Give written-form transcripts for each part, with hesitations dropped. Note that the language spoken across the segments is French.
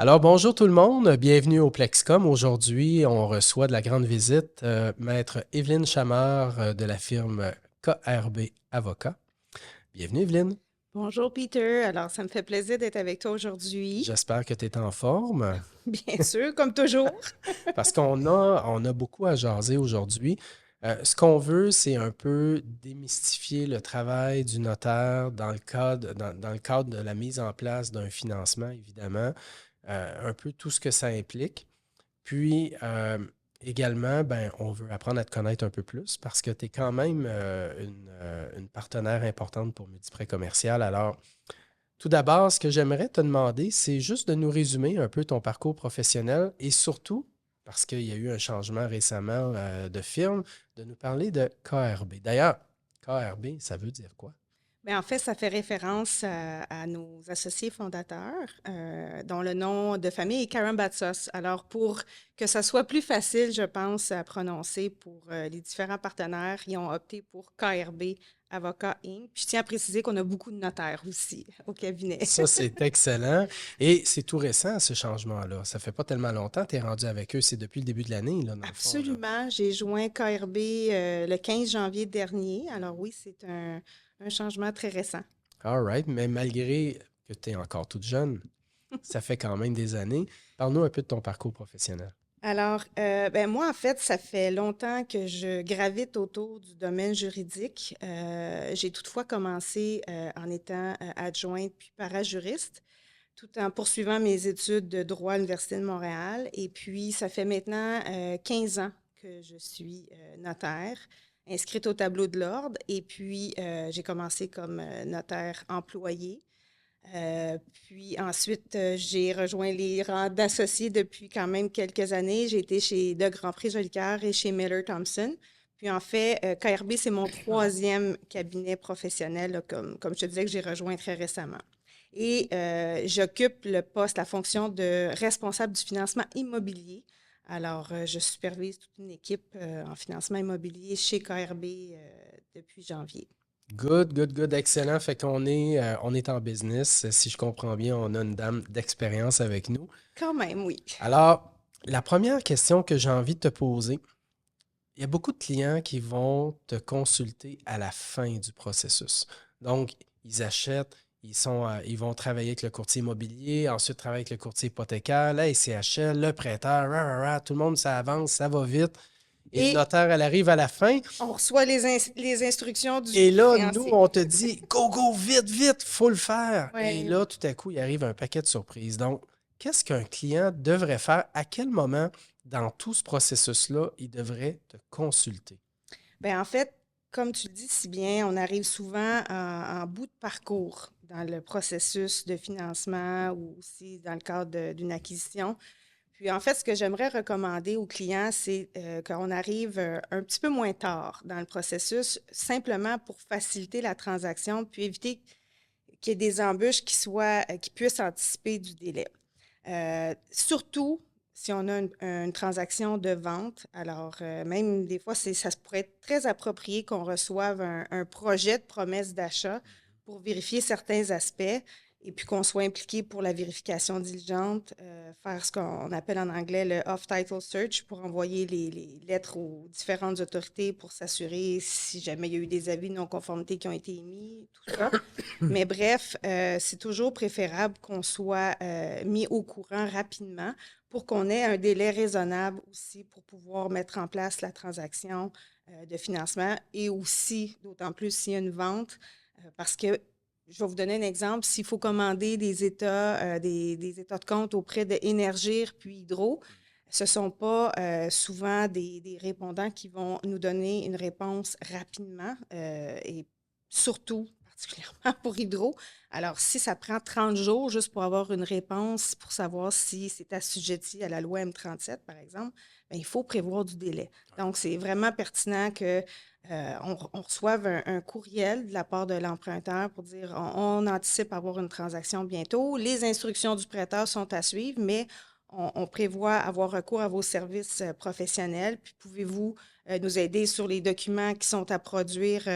Alors, bonjour tout le monde, bienvenue au Plexcom. Aujourd'hui, on reçoit de la grande visite Maître Evelyne Chamard de la firme KRB Avocat. Bienvenue Evelyne. Bonjour Peter, alors ça me fait plaisir d'être avec toi aujourd'hui. J'espère que tu es en forme Bien sûr, comme toujours. parce qu'on a beaucoup à jaser aujourd'hui. Ce qu'on veut, c'est un peu démystifier le travail du notaire dans le cadre de la mise en place d'un financement, évidemment, un peu tout ce que ça implique. Puis également, ben, on veut apprendre à te connaître un peu plus parce que tu es quand même une partenaire importante pour Multiprêt Commercial. Alors, tout d'abord, ce que j'aimerais te demander, c'est juste de nous résumer un peu ton parcours professionnel et surtout, parce qu'il y a eu un changement récemment de firme, de nous parler de KRB. D'ailleurs, KRB, ça veut dire quoi? Mais en fait, ça fait référence à nos associés fondateurs, dont le nom de famille est Karambatsos. Alors, pour que ça soit plus facile, je pense, à prononcer pour les différents partenaires, ils ont opté pour KRB Avocat Inc. Puis je tiens à préciser qu'on a beaucoup de notaires aussi au cabinet. Ça, c'est excellent. Et c'est tout récent, ce changement-là. Ça fait pas tellement longtemps que tu es rendu avec eux. C'est depuis le début de l'année, là, dans le fond, là. Absolument. J'ai joint KRB le 15 janvier dernier. Alors oui, c'est un changement très récent. All right, mais malgré que tu es encore toute jeune, ça fait quand même des années. Parle-nous un peu de ton parcours professionnel. Alors, ben moi, en fait, ça fait longtemps que je gravite autour du domaine juridique. J'ai toutefois commencé en étant adjointe puis parajuriste, tout en poursuivant mes études de droit à l'Université de Montréal. Et puis, ça fait maintenant 15 ans que je suis notaire, inscrite au tableau de l'ordre. Et puis, j'ai commencé comme notaire employé. Puis ensuite, j'ai rejoint les rangs d'associés depuis quand même quelques années. J'ai été chez De Grandpré Jolicoeur et chez Miller Thompson. Puis en fait, KRB, c'est mon troisième cabinet professionnel, là, comme je te disais, que j'ai rejoint très récemment. Et j'occupe le poste, la fonction de responsable du financement immobilier. Alors, je supervise toute une équipe en financement immobilier chez KRB depuis janvier. Good, good, good, excellent. Fait qu'on est en business. Si je comprends bien, on a une dame d'expérience avec nous. Quand même, oui. Alors, la première question que j'ai envie de te poser, il y a beaucoup de clients qui vont te consulter à la fin du processus. Donc, ils achètent, ils vont travailler avec le courtier immobilier, ensuite travailler avec le courtier hypothécaire, la SCHL, le prêteur, tout le monde, ça avance, ça va vite. Et le Et notaire, elle arrive à la fin. on reçoit les instructions Et du là, nous, créancier. on te dit, go, go, vite, vite, faut le faire. Et Oui. là, tout à coup, il arrive un paquet de surprises. Donc, qu'est-ce qu'un client devrait faire? À quel moment, dans tout ce processus-là, il devrait te consulter? Bien, en fait, comme tu le dis si bien, on arrive souvent en bout de parcours dans le processus de financement ou aussi dans le cadre d'une acquisition. Puis, en fait, ce que j'aimerais recommander aux clients, c'est qu'on arrive un petit peu moins tard dans le processus, simplement pour faciliter la transaction, puis éviter qu'il y ait des embûches qui puissent anticiper du délai. Surtout si on a une transaction de vente, alors même des fois, ça se pourrait être très approprié qu'on reçoive un projet de promesse d'achat pour vérifier certains aspects et puis qu'on soit impliqué pour la vérification diligente, faire ce qu'on appelle en anglais le off-title search pour envoyer les lettres aux différentes autorités pour s'assurer si jamais il y a eu des avis de non-conformité qui ont été émis, tout ça. Mais bref, c'est toujours préférable qu'on soit mis au courant rapidement pour qu'on ait un délai raisonnable aussi pour pouvoir mettre en place la transaction de financement et aussi, d'autant plus s'il y a une vente, parce que je vais vous donner un exemple. S'il faut commander des états de compte auprès de Énergir puis Hydro, ce ne sont pas souvent des répondants qui vont nous donner une réponse rapidement et surtout, particulièrement pour Hydro. Alors, si ça prend 30 jours juste pour avoir une réponse pour savoir si c'est assujetti à la loi M37, par exemple, bien, il faut prévoir du délai. Donc, c'est vraiment pertinent que on reçoive un courriel de la part de l'emprunteur pour dire on anticipe avoir une transaction bientôt. Les instructions du prêteur sont à suivre, mais on prévoit avoir recours à vos services professionnels. Puis pouvez-vous nous aider sur les documents qui sont à produire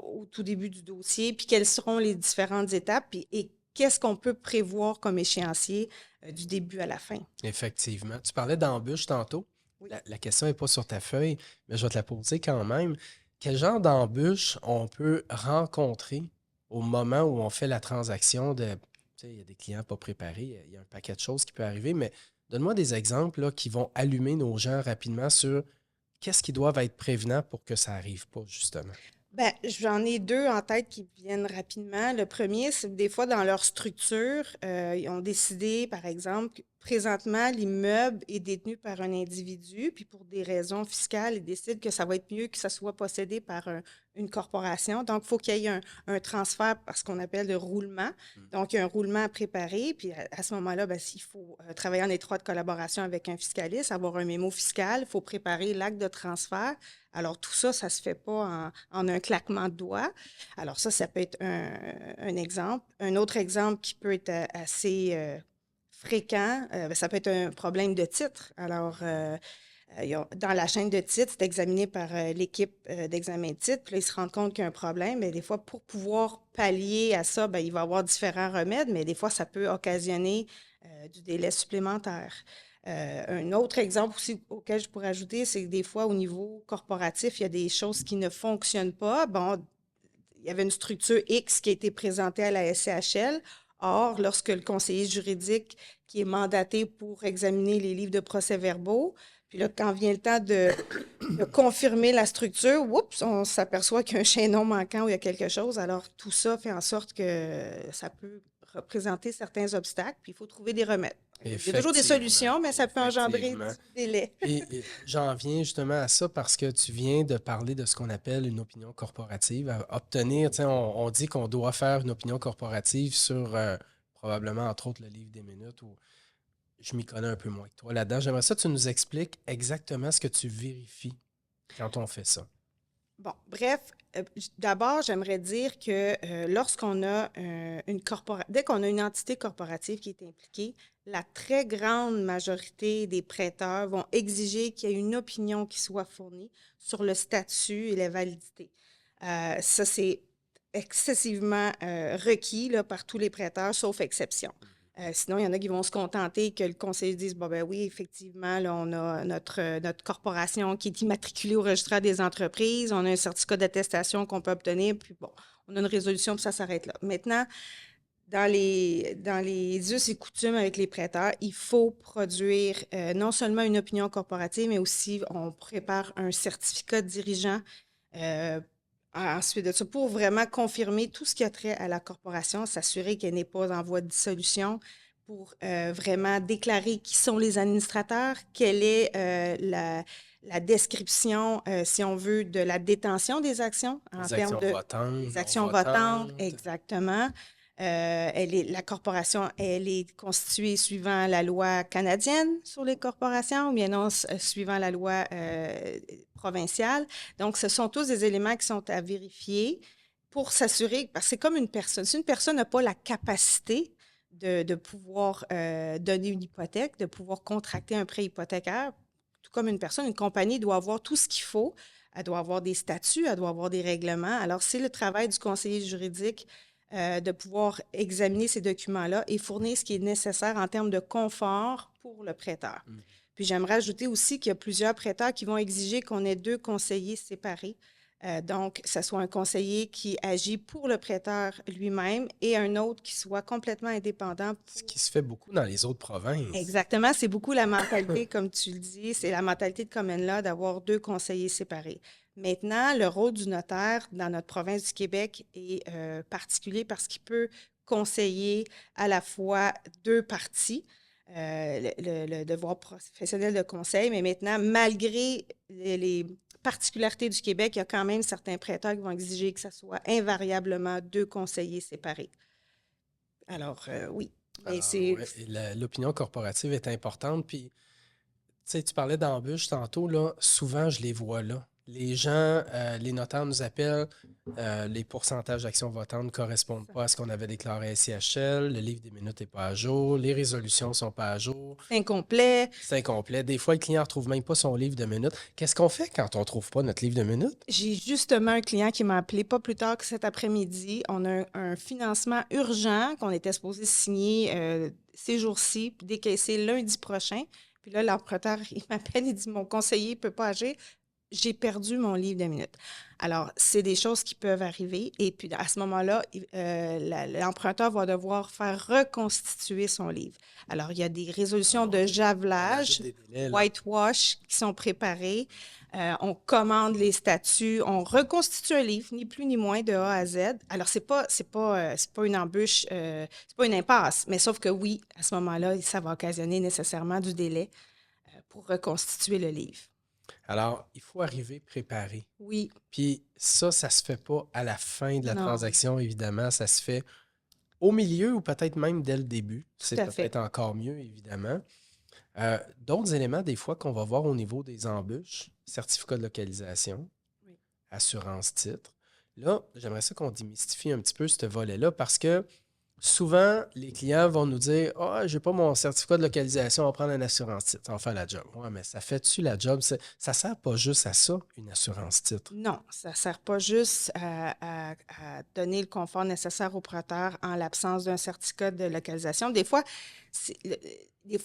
au tout début du dossier, puis quelles seront les différentes étapes et qu'est-ce qu'on peut prévoir comme échéancier du début à la fin. Effectivement. Tu parlais d'embûches tantôt. Oui. La question n'est pas sur ta feuille, mais je vais te la poser quand même. Quel genre d'embûches on peut rencontrer au moment où on fait la transaction de... Tu sais, il y a des clients pas préparés, il y a un paquet de choses qui peut arriver, mais donne-moi des exemples là, qui vont allumer nos gens rapidement sur qu'est-ce qui doivent être prévenants pour que ça n'arrive pas, justement. Ben, j'en ai deux en tête qui viennent rapidement. Le premier, c'est que des fois, dans leur structure, ils ont décidé, par exemple, que présentement, l'immeuble est détenu par un individu, puis pour des raisons fiscales, ils décident que ça va être mieux que ça soit possédé par une corporation. Donc, il faut qu'il y ait un transfert par ce qu'on appelle le roulement. Donc, il y a un roulement à préparer, puis à ce moment-là, ben, s'il faut travailler en étroite collaboration avec un fiscaliste, avoir un mémo fiscal, il faut préparer l'acte de transfert. Alors, tout ça, ça ne se fait pas en un claquement de doigts. Alors, ça peut être un exemple. Un autre exemple qui peut être assez fréquent, ben, ça peut être un problème de titre. Alors, dans la chaîne de titres, c'est examiné par l'équipe d'examen de titre. Puis là, ils se rendent compte qu'il y a un problème. Mais des fois, pour pouvoir pallier à ça, ben, il va y avoir différents remèdes, mais des fois, ça peut occasionner du délai supplémentaire. Un autre exemple aussi auquel je pourrais ajouter, c'est que des fois, au niveau corporatif, il y a des choses qui ne fonctionnent pas. Bon, il y avait une structure X qui a été présentée à la SCHL. Or, lorsque le conseiller juridique qui est mandaté pour examiner les livres de procès-verbaux, puis là, quand vient le temps de confirmer la structure, oups, on s'aperçoit qu'il y a un chaînon manquant ou il y a quelque chose. Alors, tout ça fait en sorte que ça peut représenter certains obstacles, puis il faut trouver des remèdes. Il y a toujours des Effectivement, solutions, mais ça peut engendrer effectivement. du délai. Et j'en viens justement à ça parce que tu viens de parler de ce qu'on appelle une opinion corporative. À obtenir, tu sais, on dit qu'on doit faire une opinion corporative sur probablement, entre autres, le livre des minutes où je m'y connais un peu moins que toi là-dedans. J'aimerais ça que tu nous expliques exactement ce que tu vérifies quand on fait ça. Bon, bref, d'abord, j'aimerais dire que lorsqu'on a dès qu'on a une entité corporative qui est impliquée, la très grande majorité des prêteurs vont exiger qu'il y ait une opinion qui soit fournie sur le statut et la validité. Ça, c'est excessivement requis là, par tous les prêteurs, sauf exception. Sinon, il y en a qui vont se contenter que le conseiller dise, bon, ben oui, effectivement, là, on a notre corporation qui est immatriculée au registre des entreprises, on a un certificat d'attestation qu'on peut obtenir, puis bon, on a une résolution, puis ça s'arrête là. Maintenant, dans les us et coutumes avec les prêteurs, il faut produire non seulement une opinion corporative, mais aussi on prépare un certificat de dirigeant ensuite de ça pour vraiment confirmer tout ce qui a trait à la corporation, s'assurer qu'elle n'est pas en voie de dissolution, pour vraiment déclarer qui sont les administrateurs, quelle est la description, si on veut, de la détention des actions en Les termes actions de votantes, les non actions votantes, votantes. exactement. La corporation, elle est constituée suivant la loi canadienne sur les corporations ou bien non suivant la loi provinciale. Donc, ce sont tous des éléments qui sont à vérifier pour s'assurer, parce que c'est comme une personne. Si une personne n'a pas la capacité de pouvoir donner une hypothèque, de pouvoir contracter un prêt hypothécaire, tout comme une personne, une compagnie doit avoir tout ce qu'il faut. Elle doit avoir des statuts, elle doit avoir des règlements. Alors, c'est le travail du conseiller juridique de pouvoir examiner ces documents-là et fournir ce qui est nécessaire en termes de confort pour le prêteur. Puis j'aimerais ajouter aussi qu'il y a plusieurs prêteurs qui vont exiger qu'on ait deux conseillers séparés. Donc, que ce soit un conseiller qui agit pour le prêteur lui-même et un autre qui soit complètement indépendant. Ce qui se fait beaucoup dans les autres provinces. Exactement, c'est beaucoup la mentalité, comme tu le dis, c'est la mentalité de Common Law d'avoir deux conseillers séparés. Maintenant, le rôle du notaire dans notre province du Québec est particulier parce qu'il peut conseiller à la fois deux parties, le devoir professionnel de conseil, mais maintenant, malgré les particularités du Québec, il y a quand même certains prêteurs qui vont exiger que ce soit invariablement deux conseillers séparés. Alors, oui, mais Alors, c'est... ouais, l'opinion corporative est importante. Puis, tu sais, tu parlais d'embûches tantôt, là. Souvent, je les vois là. Les gens, les notaires nous appellent, les pourcentages d'actions votantes ne correspondent pas à ce qu'on avait déclaré à SCHL, le livre des minutes n'est pas à jour, les résolutions ne sont pas à jour, C'est incomplet. c'est incomplet. Des fois, le client ne retrouve même pas son livre de minutes. Qu'est-ce qu'on fait quand on ne trouve pas notre livre de minutes? J'ai justement un client qui m'a appelé pas plus tard que cet après-midi. On a un financement urgent qu'on était supposé signer ces jours-ci, puis décaisser lundi prochain. Puis là, l'emprunteur, il m'appelle, il dit, mon conseiller ne peut pas agir. J'ai perdu mon livre de minutes. Alors, c'est des choses qui peuvent arriver. Et puis, à ce moment-là, l'emprunteur va devoir faire reconstituer son livre. Alors, il y a des résolutions de On ajoute javelage, des délais, là. whitewash qui sont préparées. On commande les statuts, on reconstitue un livre, ni plus ni moins, de A à Z. Alors, c'est pas une embûche, c'est pas une impasse, mais sauf que oui, à ce moment-là, ça va occasionner nécessairement du délai pour reconstituer le livre. Alors, il faut arriver préparé. Oui, Puis ça se fait pas à la fin de la non, transaction, évidemment. Ça se fait au milieu ou peut-être même dès le début. tout C'est à fait. peut-être encore mieux, évidemment. D'autres éléments, des fois, qu'on va voir au niveau des embûches, certificat de localisation, Oui. assurance titre. Là, j'aimerais ça qu'on démystifie un petit peu ce volet-là parce que souvent, les clients vont nous dire: Ah, j'ai pas mon certificat de localisation, on va prendre une assurance titre, ça va faire la job. Ouais, mais ça fait-tu la job? Ça sert pas juste à ça, une assurance titre. Non, ça ne sert pas juste à donner le confort nécessaire au prêteur en l'absence d'un certificat de localisation. Des fois,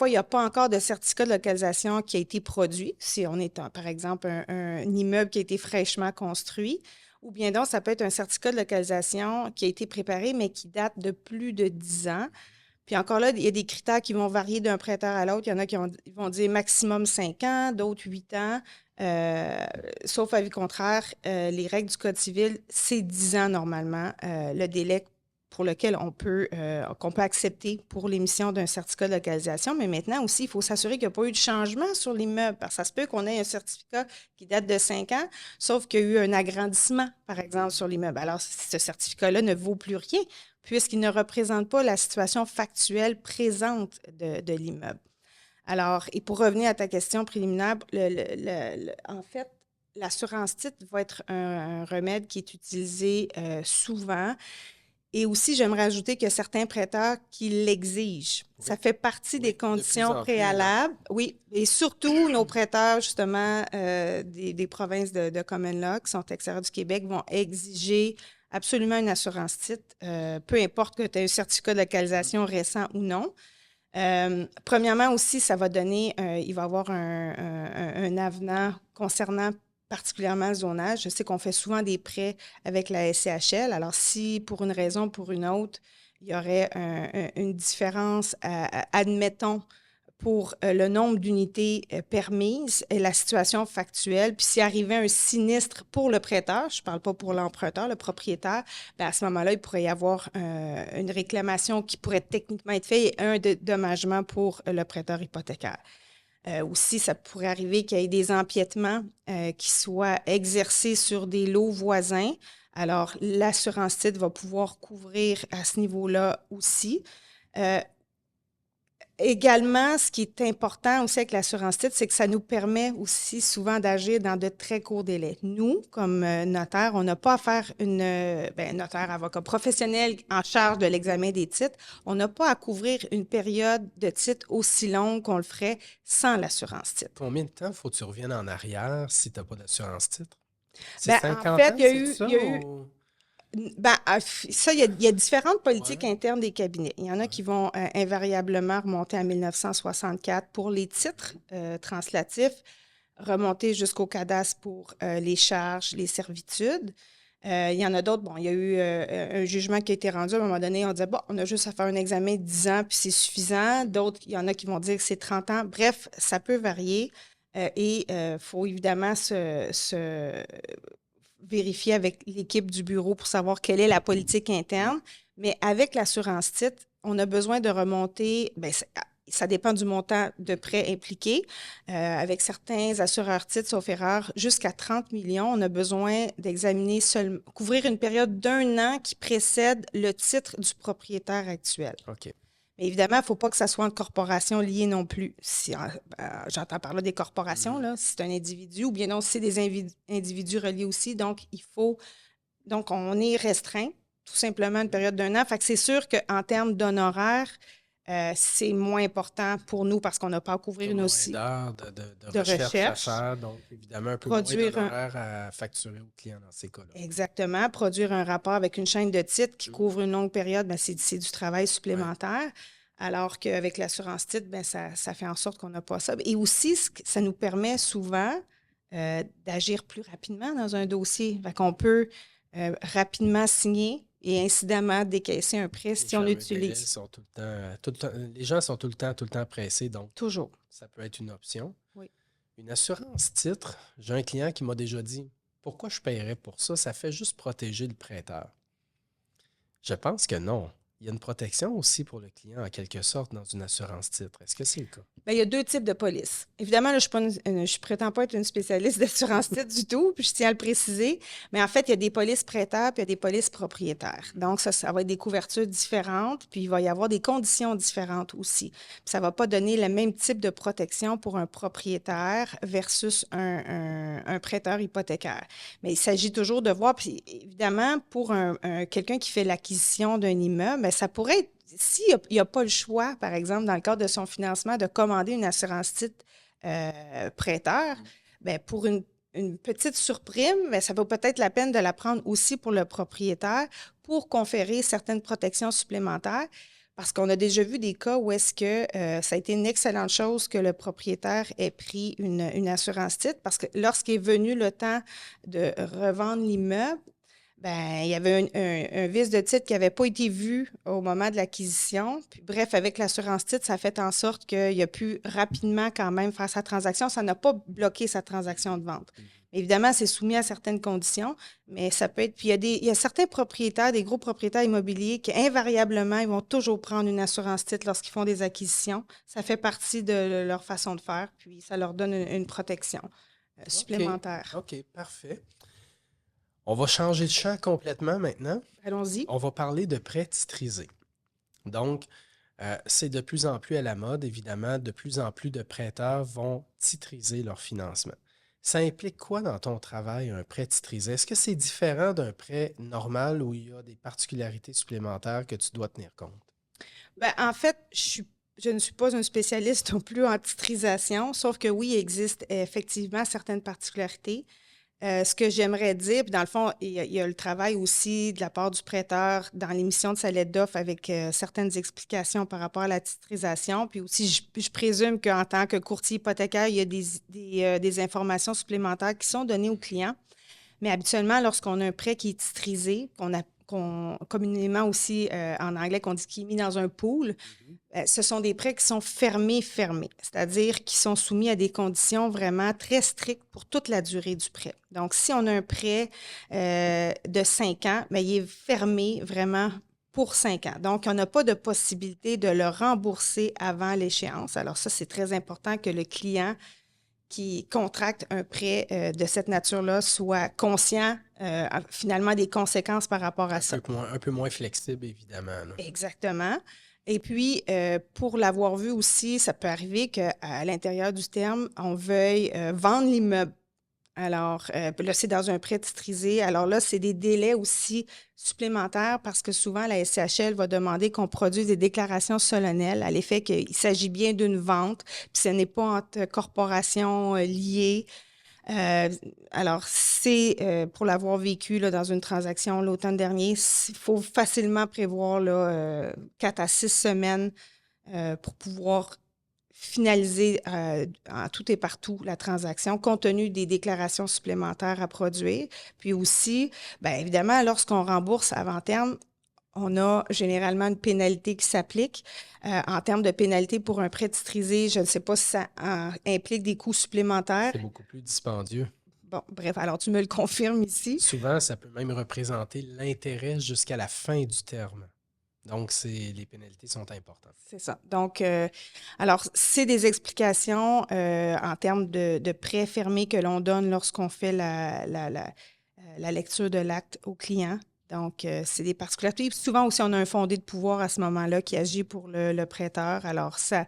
il n'y a pas encore de certificat de localisation qui a été produit. Si on est, par exemple, un immeuble qui a été fraîchement construit, ou bien donc, ça peut être un certificat de localisation qui a été préparé, mais qui date de plus de 10 ans. Puis encore là, il y a des critères qui vont varier d'un prêteur à l'autre. Il y en a qui ils vont dire maximum 5 ans, d'autres 8 ans. Sauf avis contraire, les règles du Code civil, c'est 10 ans normalement, le délai pour lequel qu'on peut accepter pour l'émission d'un certificat de localisation. Mais maintenant aussi, il faut s'assurer qu'il n'y a pas eu de changement sur l'immeuble, parce que ça se peut qu'on ait un certificat qui date de 5 ans, sauf qu'il y a eu un agrandissement, par exemple, sur l'immeuble. Alors, ce certificat-là ne vaut plus rien, puisqu'il ne représente pas la situation factuelle présente de l'immeuble. Alors, et pour revenir à ta question préliminaire, en fait, l'assurance titre va être un remède qui est utilisé souvent. Et aussi, j'aimerais ajouter qu'il y a certains prêteurs qui l'exigent. Oui, Ça fait partie des oui, de plus conditions en plus, là. préalables. Oui, et surtout nos prêteurs, justement, des provinces de common law qui sont extérieures du Québec vont exiger absolument une assurance titre, peu importe que tu aies un certificat de localisation récent ou non. Premièrement aussi, ça va donner, il va y avoir un avenant concernant particulièrement le zonage. Je sais qu'on fait souvent des prêts avec la SCHL. Alors, si pour une raison ou pour une autre, il y aurait une différence, admettons, pour le nombre d'unités permises et la situation factuelle, puis s'il arrivait un sinistre pour le prêteur, je ne parle pas pour l'emprunteur, le propriétaire, bien à ce moment-là, il pourrait y avoir une réclamation qui pourrait techniquement être faite et un dédommagement pour le prêteur hypothécaire. Aussi, ça pourrait arriver qu'il y ait des empiètements qui soient exercés sur des lots voisins. Alors, l'assurance titre va pouvoir couvrir à ce niveau-là aussi. Également, ce qui est important aussi avec l'assurance titre, c'est que ça nous permet aussi souvent d'agir dans de très courts délais. Nous, comme notaire, on n'a pas à faire notaire, avocat professionnel en charge de l'examen des titres, on n'a pas à couvrir une période de titre aussi longue qu'on le ferait sans l'assurance titre. Combien de temps faut que tu reviennes en arrière si tu n'as pas d'assurance titre? C'est Ben, en 50 fait, ans, il y a c'est eu, ça? il y a eu Ou... ça, il y a différentes politiques Ouais, internes des cabinets. Il y en a qui vont invariablement remonter à 1964 pour les titres translatifs, remonter jusqu'au cadastre pour les charges, les servitudes. Il y en a d'autres, bon, il y a eu un jugement qui a été rendu à un moment donné, on disait, bon, on a juste à faire un examen de 10 ans, puis c'est suffisant. D'autres, il y en a qui vont dire que c'est 30 ans. Bref, ça peut varier et il faut évidemment se vérifier avec l'équipe du bureau pour savoir quelle est la politique interne. Mais avec l'assurance titre, on a besoin de remonter, bien, ça dépend du montant de prêt impliqué. Avec certains assureurs titres, sauf erreur, jusqu'à 30 millions, on a besoin d'examiner couvrir une période d'1 an qui précède le titre du propriétaire actuel. OK. Mais évidemment, il ne faut pas que ça soit une corporation liée non plus. Si, j'entends par là des corporations, Mhm. là, si c'est un individu ou bien non, si c'est des individus reliés aussi. Donc, donc, on est restreint, tout simplement, une période d'1 an. Fait que c'est sûr qu'en termes d'honoraires, c'est moins important pour nous parce qu'on n'a pas à Il y couvrir a une moins aussi d'heures de de recherche à recherche. faire, donc évidemment un peu moins Produire un, d'honoraires à facturer aux clients dans ces cas-là. exactement, produire un rapport avec une chaîne de titres qui Mhm. couvre une longue période, ben, c'est du travail Ouais. supplémentaire. Alors qu'avec l'assurance titre, ben, ça fait en sorte qu'on n'a pas ça. Et aussi, ça nous permet souvent d'agir plus rapidement dans un dossier. Fait qu'on peut rapidement signer et incidemment décaisser un prêt Les si on fameux délais utilise. sont tout le temps, les gens sont tout le temps pressés, donc Toujours. ça peut être une option. Oui. Une assurance titre, j'ai un client qui m'a déjà dit pourquoi je paierais pour ça? Ça fait juste protéger le prêteur. Je pense que non. Il y a une protection aussi pour le client, en quelque sorte, dans une assurance titre. Est-ce que c'est le cas? Bien, il y a deux types de polices. Évidemment, là, je prétends pas être une spécialiste d'assurance titre du tout, puis je tiens à le préciser. Mais en fait, il y a des polices prêteurs, puis il y a des polices propriétaires. Donc, ça va être des couvertures différentes, puis il va y avoir des conditions différentes aussi. Puis ça va pas donner le même type de protection pour un propriétaire versus un prêteur hypothécaire. Mais il s'agit toujours de voir, puis évidemment, pour quelqu'un qui fait l'acquisition d'un immeuble, bien, ça pourrait être s'il n'y a pas le choix, par exemple, dans le cadre de son financement, de commander une assurance titre prêteur, bien, pour une petite surprime, bien, ça vaut peut-être la peine de la prendre aussi pour le propriétaire pour conférer certaines protections supplémentaires. Parce qu'on a déjà vu des cas où est-ce que ça a été une excellente chose que le propriétaire ait pris une assurance titre parce que lorsqu'est venu le temps de revendre l'immeuble, ben, il y avait un vice de titre qui n'avait pas été vu au moment de l'acquisition. Puis, bref, avec l'assurance titre, ça a fait en sorte qu'il a pu rapidement quand même faire sa transaction. Ça n'a pas bloqué sa transaction de vente. Évidemment, c'est soumis à certaines conditions, mais ça peut être. Puis il y a certains propriétaires, des gros propriétaires immobiliers qui, invariablement, ils vont toujours prendre une assurance titre lorsqu'ils font des acquisitions. Ça fait partie de leur façon de faire, puis ça leur donne une protection OK. supplémentaire. OK, parfait. On va changer de champ complètement maintenant. Allons-y. On va parler de prêts titrisés. Donc, c'est de plus en plus à la mode, évidemment. De plus en plus de prêteurs vont titriser leur financement. Ça implique quoi dans ton travail, un prêt titrisé? Est-ce que c'est différent d'un prêt normal où il y a des particularités supplémentaires que tu dois tenir compte? Ben, en fait, je ne suis pas une spécialiste non plus en titrisation, sauf que oui, il existe effectivement certaines particularités. Ce que j'aimerais dire, puis dans le fond, il y a le travail aussi de la part du prêteur dans l'émission de sa lettre d'offre avec certaines explications par rapport à la titrisation. Puis aussi, je présume qu'en tant que courtier hypothécaire, il y a des informations supplémentaires qui sont données aux clients. Mais habituellement, lorsqu'on a un prêt qui est titrisé, communément aussi en anglais, qu'on dit qui est mis dans un pool, ce sont des prêts qui sont fermés, c'est-à-dire qui sont soumis à des conditions vraiment très strictes pour toute la durée du prêt. Donc, si on a un prêt de 5 ans, bien, il est fermé vraiment pour 5 ans. Donc, on n'a pas de possibilité de le rembourser avant l'échéance. Alors ça, c'est très important que le client qui contracte un prêt de cette nature-là soit conscient finalement des conséquences par rapport à ça. Un peu moins flexible, évidemment, là. Exactement. Et puis, pour l'avoir vu aussi, ça peut arriver qu'à l'intérieur du terme, on veuille vendre l'immeuble. Alors, là, c'est dans un prêt titrisé. Alors là, c'est des délais aussi supplémentaires parce que souvent, la SCHL va demander qu'on produise des déclarations solennelles à l'effet qu'il s'agit bien d'une vente, puis ce n'est pas entre corporations liées. Euh, alors, c'est pour l'avoir vécu là, dans une transaction l'automne dernier, il faut facilement prévoir là, 4 à 6 semaines pour pouvoir finaliser en tout et partout la transaction, compte tenu des déclarations supplémentaires à produire. Puis aussi, bien évidemment, lorsqu'on rembourse avant terme, on a généralement une pénalité qui s'applique. En termes de pénalité pour un prêt titrisé, je ne sais pas si ça implique des coûts supplémentaires. C'est beaucoup plus dispendieux. Bon, bref, alors tu me le confirmes ici. Souvent, ça peut même représenter l'intérêt jusqu'à la fin du terme. Donc, les pénalités sont importantes. C'est ça. Donc, alors, c'est des explications en termes de prêts fermés que l'on donne lorsqu'on fait la lecture de l'acte au client. Donc, c'est des particularités. Puis souvent aussi, on a un fondé de pouvoir à ce moment-là qui agit pour le prêteur. Alors, ça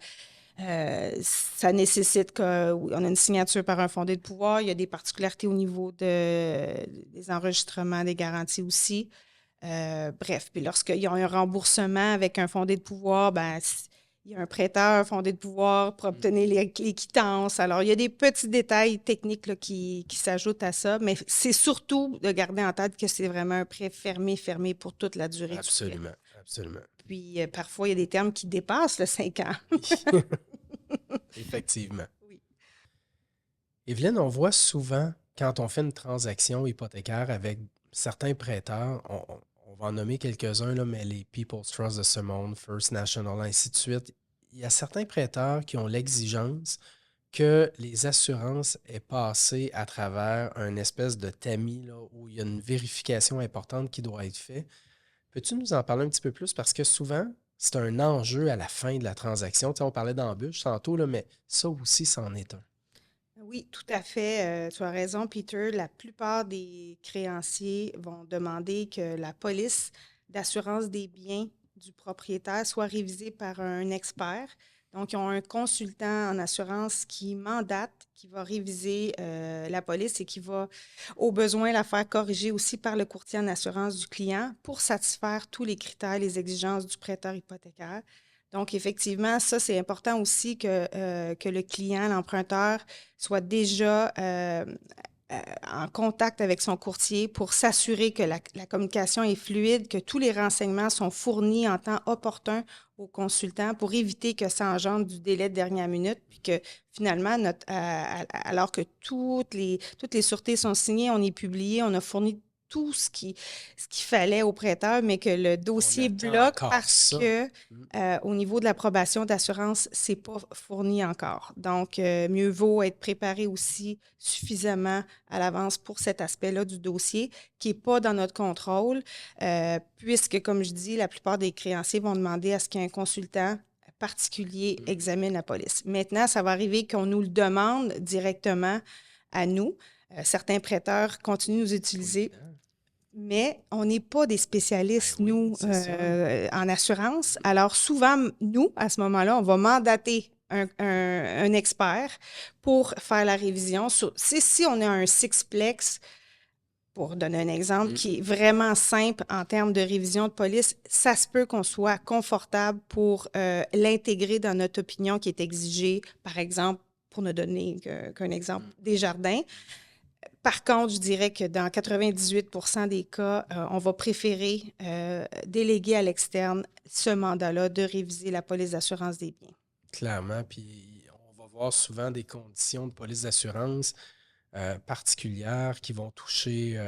nécessite qu'on a une signature par un fondé de pouvoir. Il y a des particularités au niveau des enregistrements, des garanties aussi. Bref, puis lorsqu'il y a un remboursement avec un fondé de pouvoir, ben, il y a un prêteur, fondé de pouvoir pour obtenir les quittances. Alors, il y a des petits détails techniques là, qui s'ajoutent à ça, mais c'est surtout de garder en tête que c'est vraiment un prêt fermé pour toute la durée du prêt. Absolument, absolument. Puis, parfois, il y a des termes qui dépassent le 5 ans. Oui, effectivement. Oui. Evelyne, on voit souvent, quand on fait une transaction hypothécaire avec certains prêteurs, on va en nommer quelques-uns, là, mais les People's Trust de ce monde, First National, ainsi de suite, il y a certains prêteurs qui ont l'exigence que les assurances aient passé à travers un espèce de tamis là, où il y a une vérification importante qui doit être faite. Peux-tu nous en parler un petit peu plus? Parce que souvent, c'est un enjeu à la fin de la transaction. Tu sais, on parlait d'embûches tantôt, là, mais ça aussi, c'en est un. Oui, tout à fait. Tu as raison, Peter. La plupart des créanciers vont demander que la police d'assurance des biens du propriétaire soit révisée par un expert. Donc, ils ont un consultant en assurance qui mandate, qui va réviser la police et qui va, au besoin, la faire corriger aussi par le courtier en assurance du client pour satisfaire tous les critères, les exigences du prêteur hypothécaire. Donc, effectivement, ça, c'est important aussi que le client, l'emprunteur, soit déjà en contact avec son courtier pour s'assurer que la communication est fluide, que tous les renseignements sont fournis en temps opportun au consultant pour éviter que ça engendre du délai de dernière minute, puis que finalement, alors que toutes les sûretés sont signées, on est publié, on a fourni tout ce qu'il fallait au prêteur, mais que le On dossier attend bloque encore parce ça. que au niveau de l'approbation d'assurance, c'est pas fourni encore. Donc, mieux vaut être préparé aussi suffisamment à l'avance pour cet aspect-là du dossier qui n'est pas dans notre contrôle, puisque, comme je dis, la plupart des créanciers vont demander à ce qu'un consultant particulier examine la police. Maintenant, ça va arriver qu'on nous le demande directement à nous. Certains prêteurs continuent de nous utiliser, mais on n'est pas des spécialistes, Ben oui, nous, c'est ça. en assurance. Alors, souvent, nous, à ce moment-là, on va mandater un expert pour faire la révision. Si on a un sixplex, pour donner un exemple, qui est vraiment simple en termes de révision de police, ça se peut qu'on soit confortable pour l'intégrer dans notre opinion qui est exigée, par exemple, pour ne donner qu'un exemple, des jardins. Par contre, je dirais que dans 98 des cas, on va préférer déléguer à l'externe ce mandat-là de réviser la police d'assurance des biens. Clairement, puis on va voir souvent des conditions de police d'assurance particulières qui vont toucher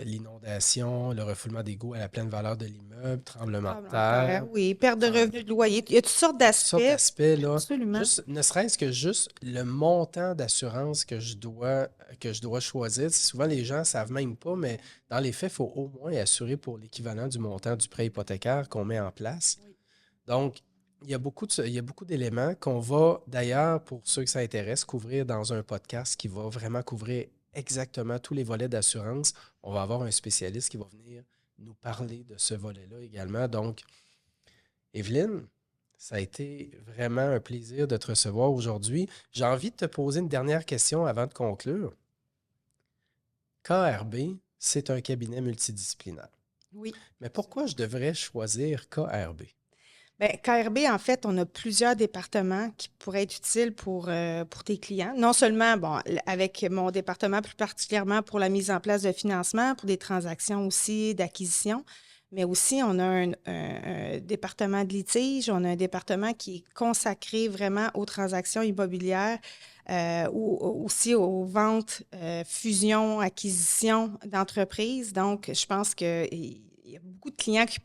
l'inondation, le refoulement d'égouts à la pleine valeur de l'immeuble, tremblement de Tremblement de terre, terre, oui, perte de revenus de loyer. Il y a toutes sortes toutes sortes d'aspects. d'aspects, là. Absolument. Juste, ne serait-ce que juste le montant d'assurance que je dois choisir. C'est souvent, les gens ne savent même pas, mais dans les faits, il faut au moins assurer pour l'équivalent du montant du prêt hypothécaire qu'on met en place. Oui. Donc, il y a beaucoup d'éléments qu'on va, d'ailleurs, pour ceux que ça intéresse, couvrir dans un podcast qui va vraiment couvrir exactement tous les volets d'assurance. On va avoir un spécialiste qui va venir nous parler de ce volet-là également. Donc, Evelyne, ça a été vraiment un plaisir de te recevoir aujourd'hui. J'ai envie de te poser une dernière question avant de conclure. KRB, c'est un cabinet multidisciplinaire. Oui. Mais pourquoi je devrais choisir KRB? Bien, KRB, en fait, on a plusieurs départements qui pourraient être utiles pour tes clients. Non seulement, bon, avec mon département plus particulièrement pour la mise en place de financement, pour des transactions aussi d'acquisition, mais aussi on a un département de litige, on a un département qui est consacré vraiment aux transactions immobilières ou aussi aux ventes, fusions, acquisitions d'entreprises. Donc, je pense que il y a beaucoup de clients qui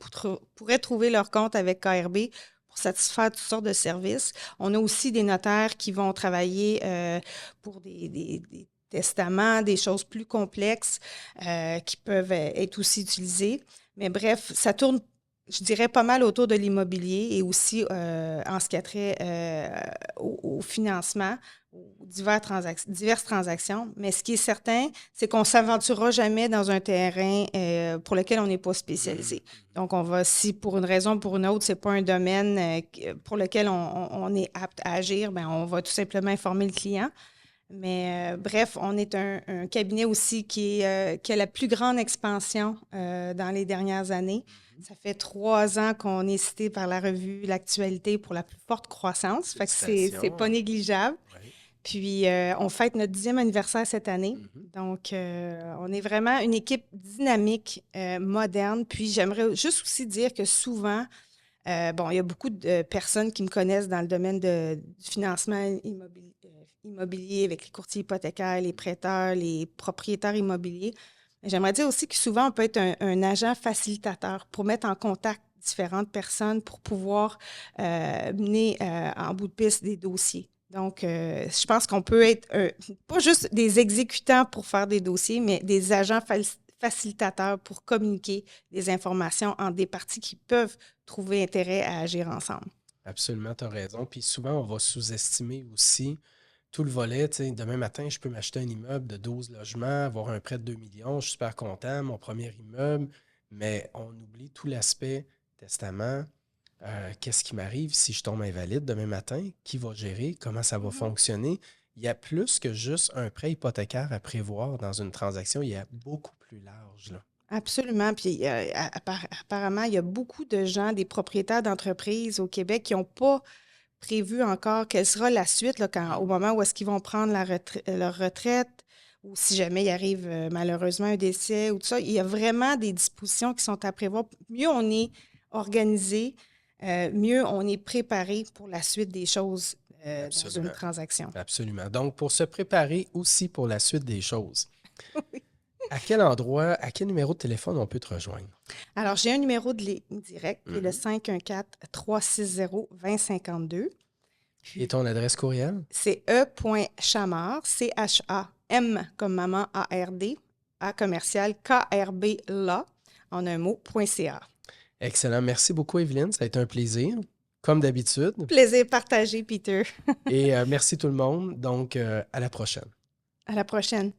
pourraient trouver leur compte avec KRB pour satisfaire toutes sortes de services. On a aussi des notaires qui vont travailler pour des testaments, des choses plus complexes qui peuvent être aussi utilisées. Mais bref, ça tourne je dirais pas mal autour de l'immobilier et aussi en ce qui a trait au financement, aux diverses transactions. Mais ce qui est certain, c'est qu'on ne s'aventurera jamais dans un terrain pour lequel on n'est pas spécialisé. Donc, on va, si pour une raison ou pour une autre, ce n'est pas un domaine pour lequel on est apte à agir, bien, on va tout simplement informer le client. Mais bref, on est un cabinet aussi qui a la plus grande expansion dans les dernières années. Ça fait 3 ans qu'on est cité par la revue L'Actualité pour la plus forte croissance. Fait que c'est pas négligeable. Ouais. Puis, on fête notre 10e anniversaire cette année. Donc, on est vraiment une équipe dynamique, moderne. Puis, j'aimerais juste aussi dire que souvent, bon, il y a beaucoup de personnes qui me connaissent dans le domaine du financement immobilier avec les courtiers hypothécaires, les prêteurs, les propriétaires immobiliers. Mais j'aimerais dire aussi que souvent, on peut être un agent facilitateur pour mettre en contact différentes personnes pour pouvoir mener en bout de piste des dossiers. Donc, je pense qu'on peut être pas juste des exécutants pour faire des dossiers, mais des agents facilitateurs pour communiquer des informations entre des parties qui peuvent trouver intérêt à agir ensemble. Absolument, tu as raison. Puis souvent, on va sous-estimer aussi tout le volet. Tu sais, demain matin, je peux m'acheter un immeuble de 12 logements, avoir un prêt de 2 millions, je suis super content, mon premier immeuble, mais on oublie tout l'aspect testament. Qu'est-ce qui m'arrive si je tombe invalide demain matin? Qui va gérer? Comment ça va fonctionner? Il y a plus que juste un prêt hypothécaire à prévoir dans une transaction. Il y a beaucoup plus large, là. Absolument. Puis apparemment, il y a beaucoup de gens, des propriétaires d'entreprises au Québec qui n'ont pas prévu encore quelle sera la suite là, au moment où est-ce qu'ils vont prendre leur retraite ou si jamais il arrive malheureusement un décès ou tout ça. Il y a vraiment des dispositions qui sont à prévoir. Mieux on est organisé, mieux on est préparé pour la suite des choses dans une transaction. Absolument. Donc, pour se préparer aussi pour la suite des choses, à quel endroit, à quel numéro de téléphone on peut te rejoindre? Alors, j'ai un numéro de ligne direct qui est le 514-360-2052. Et ton adresse courriel? C'est e.chamard, C-H-A-M comme maman A-R-D, A commercial K-R-B-LA, en un mot, .ca. Excellent. Merci beaucoup, Evelyne. Ça a été un plaisir, comme d'habitude. Plaisir partagé, Peter. Et merci tout le monde. Donc, à la prochaine. À la prochaine.